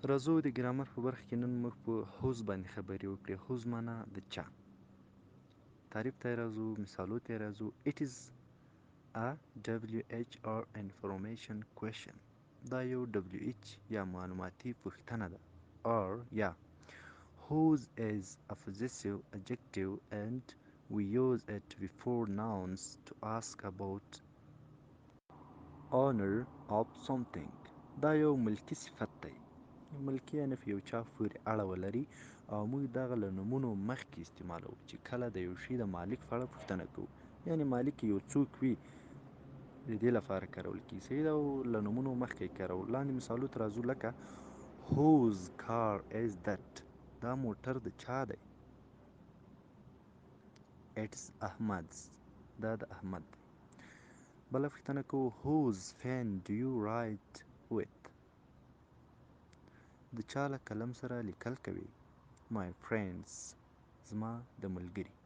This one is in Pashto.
راځو د ګرامر په برخه کې نن موږ په هوز باندې خبرې وکړې. هوز معنا د چا. تعریف ته راځو، مثالو ته راځو. It is a WHR information question. دا یو WH یا معلوماتي پوښتنه ده. or یا whose is a possessive adjective and we use it before nouns to ask about honor of something. دا یو ملکی صفت دی. ملکی یعنې په یو چا پورې اړه ولري او موږ دغه له نومونو مخکې استعمالوو چې کله د یو شي د مالک په اړه پوښتنه کوو. یعنې مالک یو څوک وي د دې لپاره کارول کیږي. صحیح ده، او له نومونو مخکې کارول. لاندې مثالو ته راځو لکه whose car is that. دا موټر د چا دی؟ It's Ahmad's. دا د احمد دی. بله پوښتنه کوو whose pen do you write with. د چا له قلم سره لیکل کوي؟ My friends. زما د ملګري.